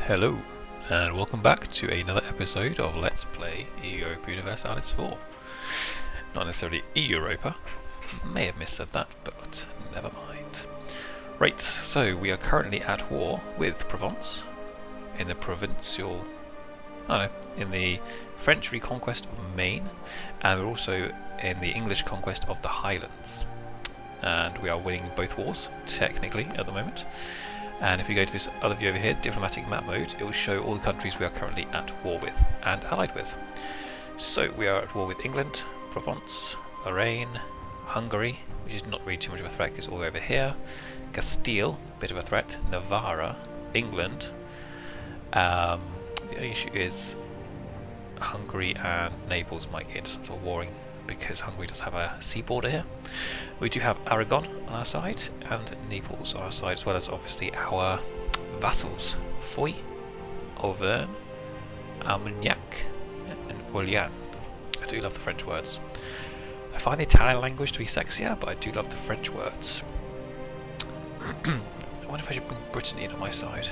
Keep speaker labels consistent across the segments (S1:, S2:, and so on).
S1: Hello, and welcome back to another episode of Let's Play Europa Universalis 4. Not necessarily Europa, may have missaid that, but never mind. Right, so we are currently at war with Provence, in the in the French reconquest of Maine, and we're also in the English conquest of the Highlands. And we are winning both wars, technically, at the moment. And if we go to this other view over here, diplomatic map mode, it will show all the countries we are currently at war with and allied with. So we are at war with England, Provence, Lorraine, Hungary, which is not really too much of a threat because it's all over here, Castile, bit of a threat, Navarra, England. The only issue is Hungary and Naples might get into some sort of warring because Hungary does have a sea border here. We do have Aragon on our side and Naples on our side, as well as obviously our vassals, Foy, Auvergne, Armagnac and Orléans. I do love the French words. I find the Italian language to be sexier, but I do love the French words. I wonder if I should bring Britain in on my side.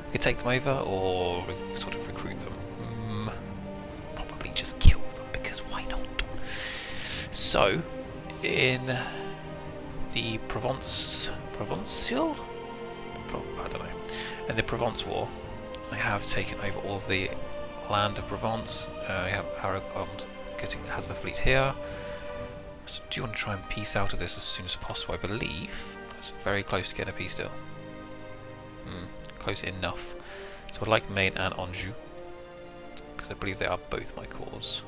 S1: I could take them over or sort of recruit them. Probably just kill them, because why not? So, in the Provençal? I don't know. In the Provence War, I have taken over all the land of Provence. I have Aragon has the fleet here. So do you want to try and peace out of this as soon as possible? I believe it's very close to getting a peace deal. Close enough. So I'd like Maine and Anjou, because I believe they are both my cause.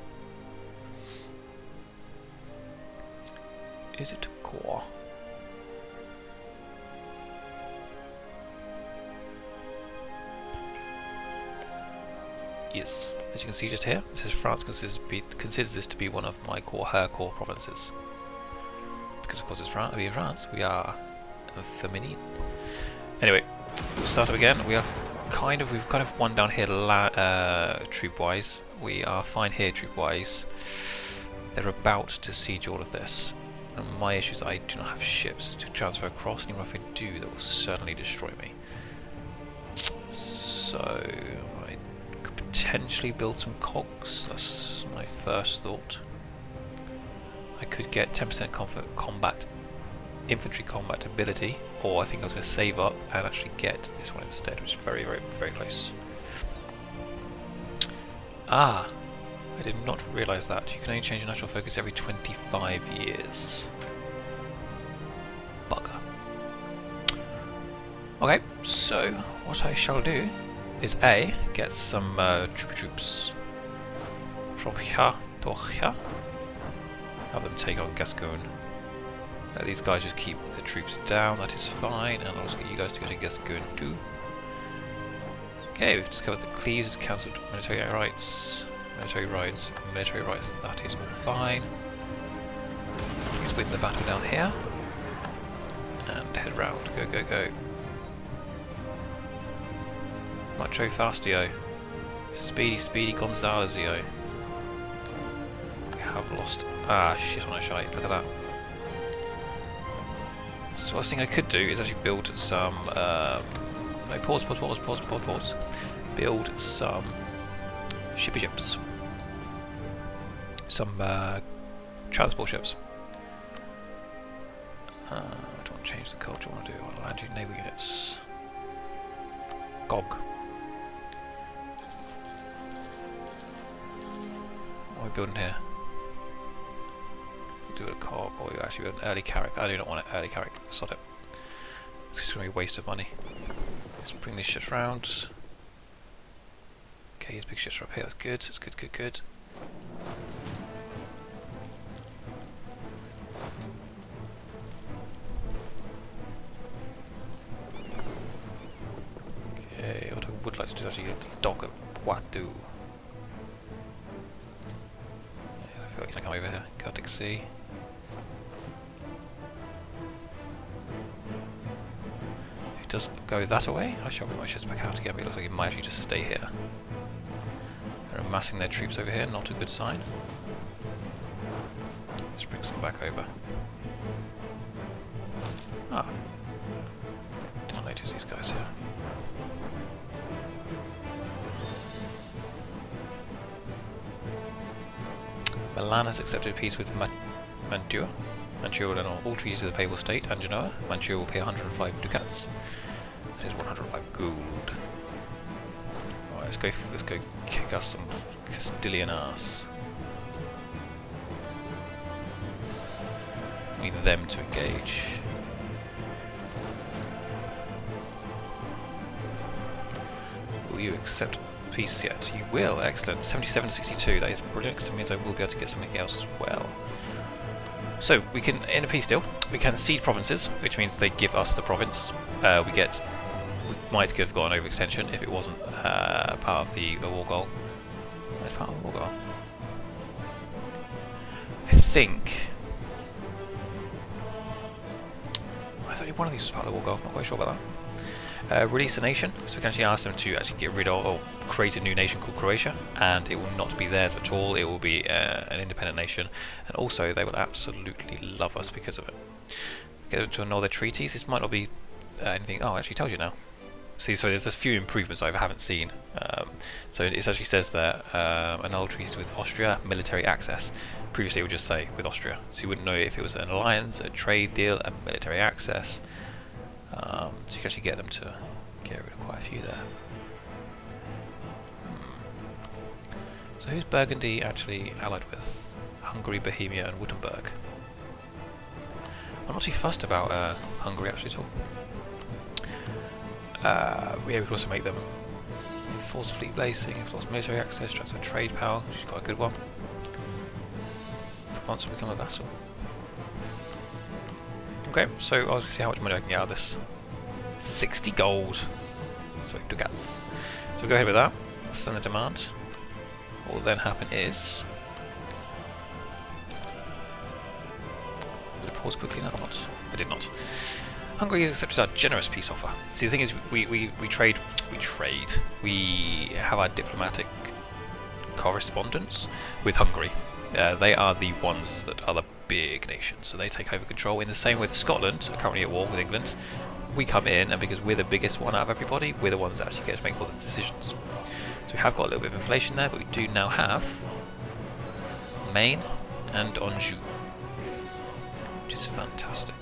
S1: Is it core? Yes. As you can see just here, this is France considers this to be one of her core provinces. Because of course it's France. We are France. We are feminine. Anyway, we'll start up again. We've kind of won down here troop wise. We are fine here troop wise. They're about to siege all of this. And my issue is I do not have ships to transfer across, and even if I do, that will certainly destroy me. So I could potentially build some cogs. That's my first thought. I could get 10% infantry combat ability, or I think I was going to save up and actually get this one instead, which is very, very, very close. Ah! I did not realise that. You can only change your national focus every 25 years. Bugger. Okay, so what I shall do is A, get some troops from here to here. Have them take on Gascogne. Let these guys just keep the troops down, that is fine, and I'll also get you guys to go to Gascogne too. Okay, we've discovered that Cleves has cancelled military rights. Military rights, that is all fine. Please win the battle down here. And head round, go, go, go. Mucho fastio. Speedy, speedy Gonzalezio. We have lost. Ah, shit on a shite, look at that. So last thing I could do is actually build some. No, pause. Build some shippy ships. Some transport ships. I don't want to change the culture, I want to do land naval units. GOG. What are we building here? Do a cog, or you actually build an early carrack. I do not want an early carrack, sod it. It's just going to be a waste of money. Let's bring these ships round. Okay, his big ships are up here, that's good, that's good, good, good. Okay, what I would like to do is actually get the dock at Poitou. Yeah, I feel like he's going to come over here, Celtic Sea. If it does go that way, I shall bring my ships back out again, but it looks like he might actually just stay here. They're amassing their troops over here, not a good sign. Let's bring some back over. Ah. Did not notice these guys here. Milan has accepted peace with Mantua. Mantua will annul all treaties with the Papal State and Genoa. Mantua will pay 105 ducats. That is 105 gold. Alright, let's go kick us some Castilian ass. We need them to engage. Will you accept peace yet? You will, excellent. 77-62, that is brilliant, because it means I will be able to get something else as well. So, we can, in a peace deal, we can cede provinces, which means they give us the province. We might have got an overextension if it wasn't part of the war goal. It's part of the war goal. I think only one of these was part of the war goal, not quite sure about that. Release a nation, so we can actually ask them to actually get rid of or create a new nation called Croatia, and it will not be theirs at all, it will be an independent nation, and also they will absolutely love us because of it. Get them to annul their treaties. This might not be anything. Oh, I actually told you now. See, so there's a few improvements I haven't seen. So it actually says there, annul treaties with Austria, military access. Previously it would just say with Austria, so you wouldn't know if it was an alliance, a trade deal, a military access. So you can actually get them to get rid of quite a few there. So who's Burgundy actually allied with? Hungary, Bohemia and Württemberg. I'm not too fussed about Hungary actually at all. Yeah, we can also make them enforce fleet basing, enforce military access, transfer trade power, which is quite a good one. Provence will become a vassal. Okay, so I'll see how much money I can get out of this. 60 gold! Sorry, ducats. So we'll go ahead with that. Send the demand. What will then happen is... Did I pause quickly now or not? I did not. Hungary has accepted our generous peace offer. See, the thing is, we have our diplomatic correspondence with Hungary. They are the ones that are the big nations, so they take over control. In the same way that Scotland are currently at war with England, we come in, and because we're the biggest one out of everybody, we're the ones that actually get to make all the decisions. So we have got a little bit of inflation there, but we do now have Maine and Anjou, which is fantastic.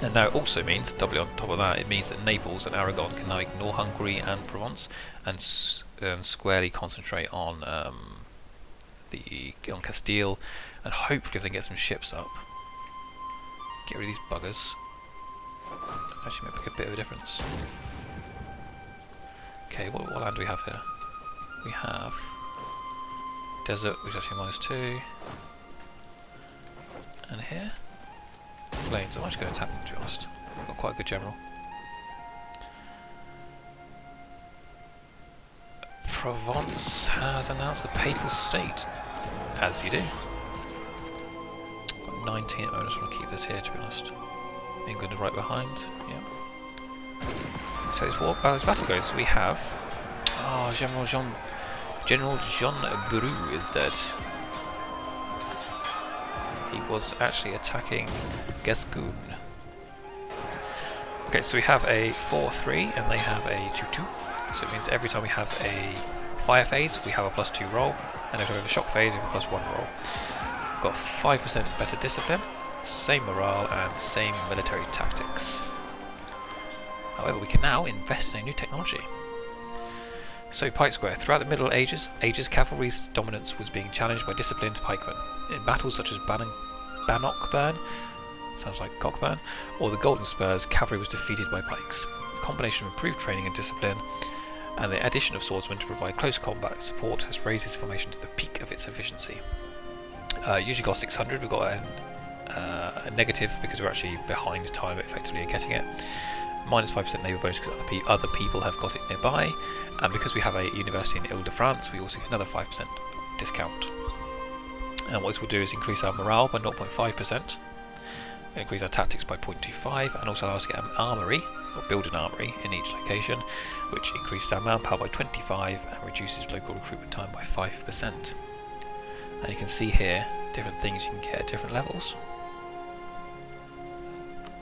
S1: And now it also means, doubly on top of that, it means that Naples and Aragon can now ignore Hungary and Provence and squarely concentrate on Castile, and hopefully if they get some ships up, get rid of these buggers. Actually might make a bit of a difference. Okay, what land do we have here? We have desert, which is actually -2, and here plains. I might just go attack them, to be honest. I've got quite a good general. Provence has announced the Papal State, as you do. Got 19 at the moment. I just want to keep this here, to be honest. England are right behind. Yeah. So this battle goes. We have General Jean Bru is dead. He was actually attacking Gascogne. Okay, so we have a 4-3 and they have a 2-2. So it means every time we have a fire phase, we have a +2 roll, and if we have a shock phase, we have a +1 roll. We've got 5% better discipline, same morale, and same military tactics. However, we can now invest in a new technology. So, Pike Square. Throughout the Middle Ages, cavalry's dominance was being challenged by disciplined pikemen. In battles such as Bannockburn, sounds like Cockburn, or the Golden Spurs, cavalry was defeated by pikes. A combination of improved training and discipline, and the addition of swordsmen to provide close combat support has raised this formation to the peak of its efficiency. Usually got 600, we've got a negative because we're actually behind time effectively at getting it. -5% naval bonus because other people have got it nearby, and because we have a university in Ile-de-France, we also get another 5% discount. And what this will do is increase our morale by 0.5%, increase our tactics by 0.25, and also allow us to get an armory, or build an armory in each location, which increases our manpower by 25 and reduces local recruitment time by 5%. And you can see here different things you can get at different levels,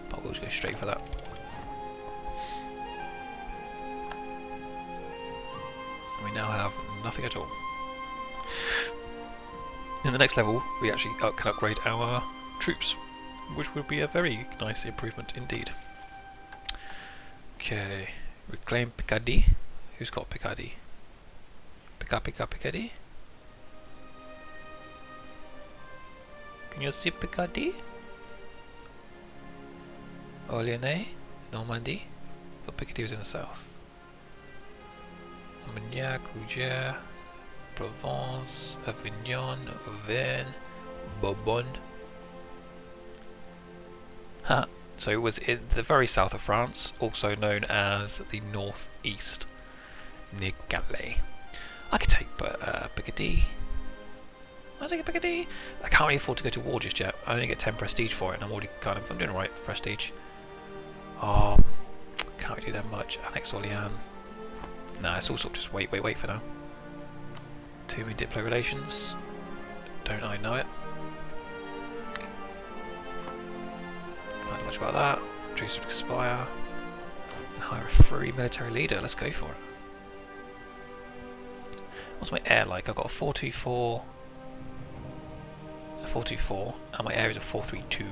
S1: but we'll just go straight for that. We now have nothing at all. In the next level, we actually can upgrade our troops, which would be a very nice improvement indeed. Okay, reclaim Picardy. Who's got Picardy? Picardy? Can you see Picardy? Orléans? Normandy? I thought Picardy was in the south. Armagnac, Rougier, Provence, Avignon, Auvergne, Bourbon. Ha! So it was in the very south of France, also known as the northeast, near Calais. I could take Picardy. I'll take a Picardy. I can't really afford to go to war just yet. I only get 10 prestige for it, and I'm doing alright for prestige. Oh, can't really do that much. Annex Orléans. Nah, it's all sort of just wait for now. Too many Diplo relations. Don't I know it? Can't do much about that. Truce would expire. And hire a free military leader. Let's go for it. What's my air like? I've got a 424. A 424, and my air is a 432.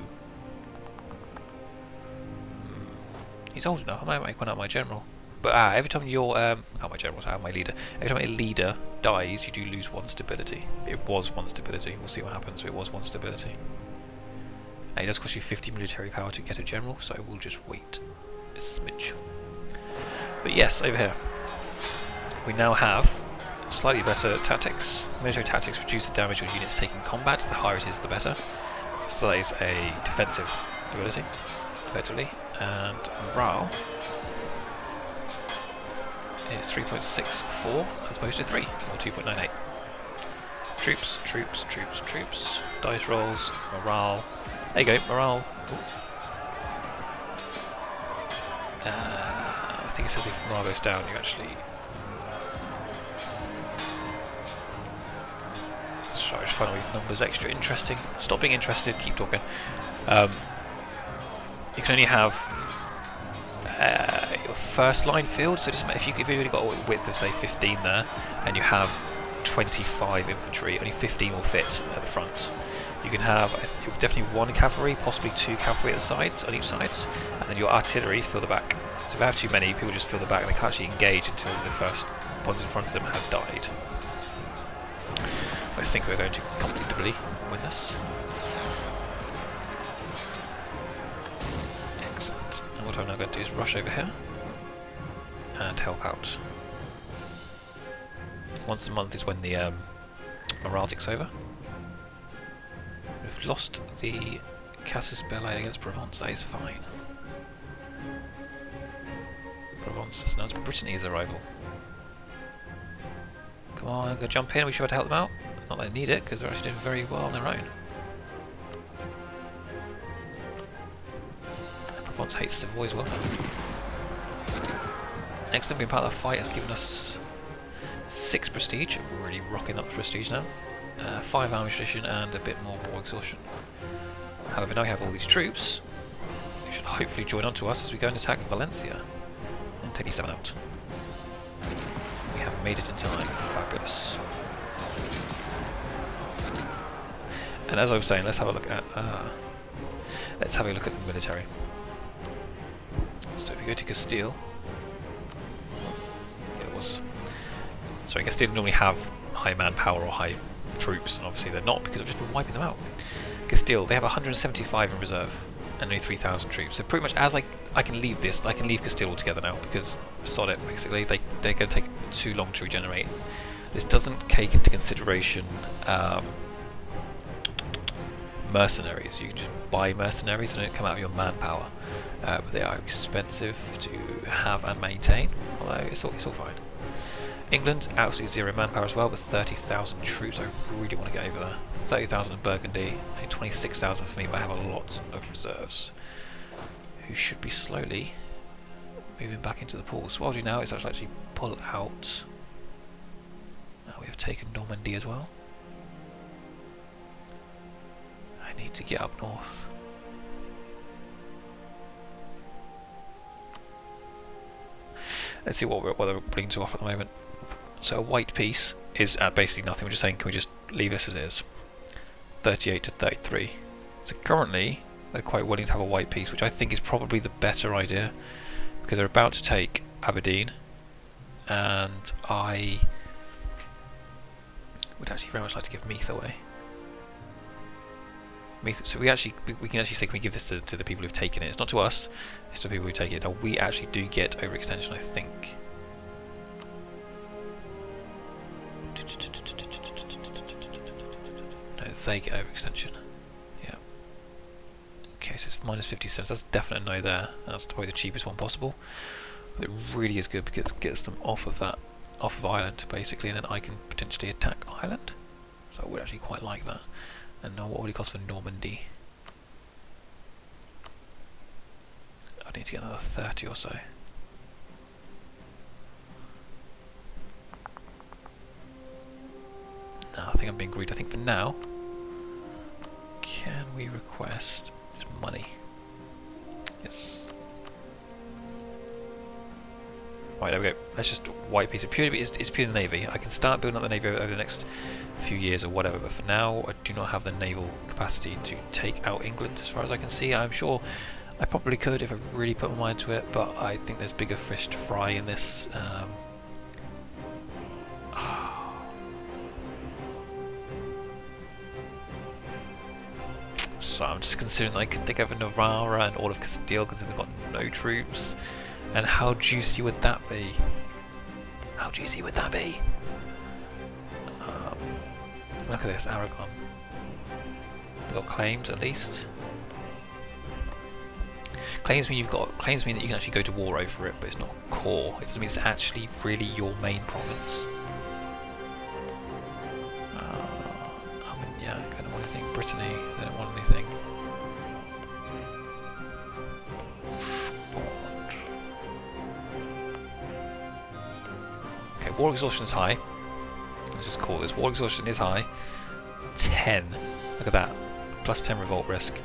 S1: He's old enough. I might make one out of my general. But every time you're my general, my leader. Every time a leader dies, you do lose 1 stability. It was 1 stability. We'll see what happens. It was 1 stability. And it does cost you 50 military power to get a general, so we'll just wait a smidge. But yes, over here we now have slightly better tactics. Military tactics reduce the damage of units taking combat. The higher it is, the better. So that is a defensive ability, effectively. And morale is 3.64 as opposed to 3, or 2.98. Troops. Dice rolls, morale. There you go, morale. I think it says if morale goes down, you actually. Sorry, I just find all these numbers extra interesting. Stop being interested, keep talking. You can only have your first line field, so just if you've already got a width of say 15 there, and you have 25 infantry, only 15 will fit at the front. You can have definitely 1 cavalry, possibly 2 cavalry at the sides, on each side, and then your artillery fill the back. So if I have too many, people just fill the back and they can't actually engage until the first ones in front of them have died. I think we're going to comfortably win this. Excellent. And what I'm now going to do is rush over here and help out. Once a month is when the morale ticks over. We've lost the Casus Belli against Provence. That is fine. Provence has announced Brittany's arrival. Come on, I'm going to jump in. We should be able to help them out. Not that they need it, because they're actually doing very well on their own. And Provence hates Savoy as well. Excellent, being part of the fight has given us 6 prestige. We're really rocking up the prestige now. 5 army tradition and a bit more war exhaustion. However, now we have all these troops, who should hopefully join on to us as we go and attack Valencia and take these 7 out. We have made it in time. Fabulous. And as I was saying, let's have a look at the military. So if we go to Castile, it was. Sorry, Castile normally have high manpower or high troops, and obviously they're not because I've just been wiping them out. Castile, they have 175 in reserve and only 3,000 troops. So pretty much as I can leave this, I can leave Castile altogether now because sod it, basically. They're going to take too long to regenerate. This doesn't take into consideration mercenaries. You can just buy mercenaries and they don't come out of your manpower. But they are expensive to have and maintain, although it's all fine. England, absolutely 0 manpower as well, with 30,000 troops. I really want to get over there. 30,000 in Burgundy, only 26,000 for me, but I have a lot of reserves who should be slowly moving back into the pool. So what I'll do now is I'll actually pull out. Now we have taken Normandy as well. I need to get up north. Let's see what they're bringing to offer at the moment. So a white piece is basically nothing. We're just saying, can we just leave this as it is? 38 to 33. So currently they're quite willing to have a white peace, which I think is probably the better idea, because they're about to take Aberdeen, and I would actually very much like to give Meath away. Meath, so we can actually say, can we give this to the people who've taken it? It's not to us, it's to the people who take it. Now we actually do get overextension, I think. No, they get overextension. Yeah. Okay, so it's minus 57. So that's definitely a no there. That's probably the cheapest one possible. But it really is good because it gets them off of Ireland basically, and then I can potentially attack Ireland. So I would actually quite like that. And now what would it cost for Normandy? I need to get another 30 or so. No, I think I'm being greedy. I think for now, can we request just money? Yes. Right, there we go. Let's just white piece. It's purely the navy. I can start building up the navy over the next few years or whatever, but for now I do not have the naval capacity to take out England as far as I can see. I'm sure I probably could if I really put my mind to it, but I think there's bigger fish to fry in this. So I'm just considering that I could take over Navarra and all of Castile because they've got no troops. And how juicy would that be? How juicy would that be? Look at this, Aragon. They've got claims at least. Claims mean that you can actually go to war over it, but it's not core. It doesn't mean it's actually really your main province. Yeah, I don't want anything. Brittany, they don't want anything. Okay, war exhaustion is high. Let's just call this. War exhaustion is high. 10. Look at that. Plus 10 revolt risk.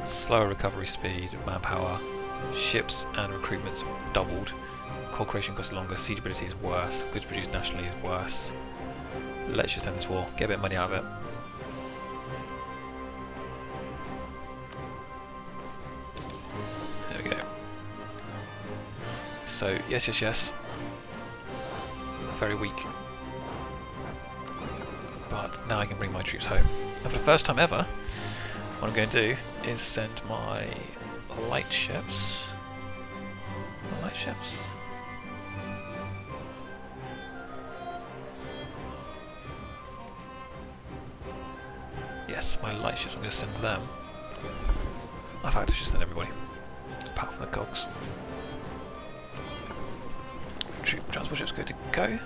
S1: Slower recovery speed, manpower. Ships and recruitments doubled. Coal creation costs longer. Siegability is worse. Goods produced nationally is worse. Let's just end this war. Get a bit of money out of it. There we go. So, yes. Very weak. But now I can bring my troops home. And for the first time ever, what I'm going to do is send my light ships. Yes, my light ships. I'm going to send them. In fact, I should send everybody, apart from the cogs. Troop transport ships good to go.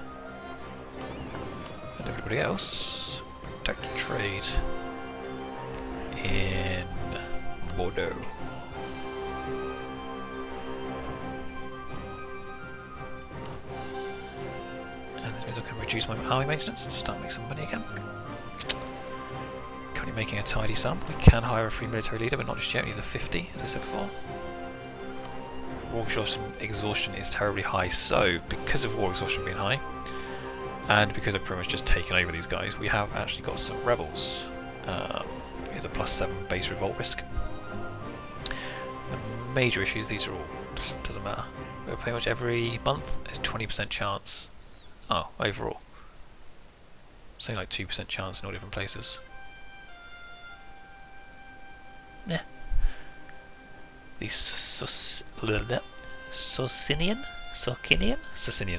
S1: And everybody else, protect trade in Bordeaux. And this means I can reduce my army maintenance to start making some money again. Currently making a tidy sum. We can hire a free military leader, but not just yet, we need the 50, as I said before. War exhaustion is terribly high, so because of war exhaustion being high, and because I've pretty much just taken over these guys, we have actually got some rebels. Here's a +7 base revolt risk. The major issues, these are all, doesn't matter. But pretty much every month there's 20% chance. Oh, overall. Something like 2% chance in all different places. Yeah. The Socinian,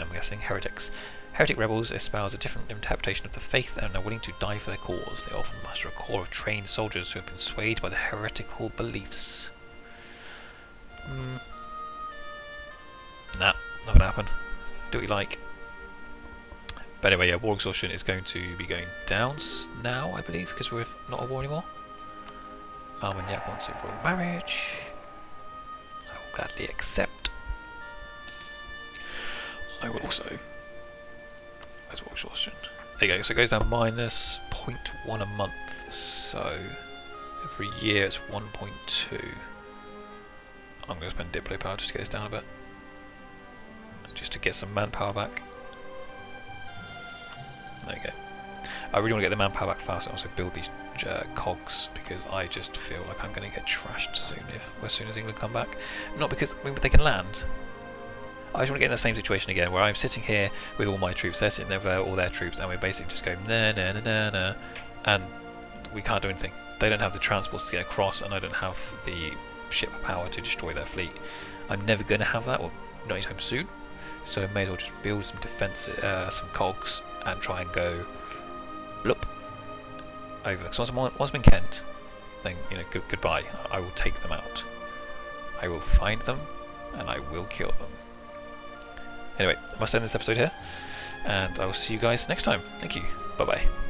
S1: I'm guessing, heretics. Heretic rebels espouse a different interpretation of the faith and are willing to die for their cause. They often muster a corps of trained soldiers who have been swayed by their heretical beliefs. Nah, not gonna happen. Do what you like. But anyway, yeah, war exhaustion is going to be going down now, I believe, because we're not at war anymore. And yeah, wants a royal marriage. I will gladly accept. I will also. Where's war exhaustion? There you go. So it goes down minus 0.1 a month. So every year it's 1.2. I'm going to spend Diplo power just to get this down a bit, just to get some manpower back. There you go. I really want to get the manpower back fast and also build these cogs, because I just feel like I'm going to get trashed soon as soon as England come back. Not because they can land. I just want to get in the same situation again, where I'm sitting here with all my troops, they're sitting there with all their troops, and we're basically just going na na na na na, and we can't do anything. They don't have the transports to get across, and I don't have the ship power to destroy their fleet. I'm never going to have that, or not anytime soon. So I may as well just build some defense, some cogs, and try and go bloop over. Because once I'm in Kent, then goodbye. I will take them out. I will find them, and I will kill them. Anyway, I must end this episode here, and I will see you guys next time. Thank you. Bye bye.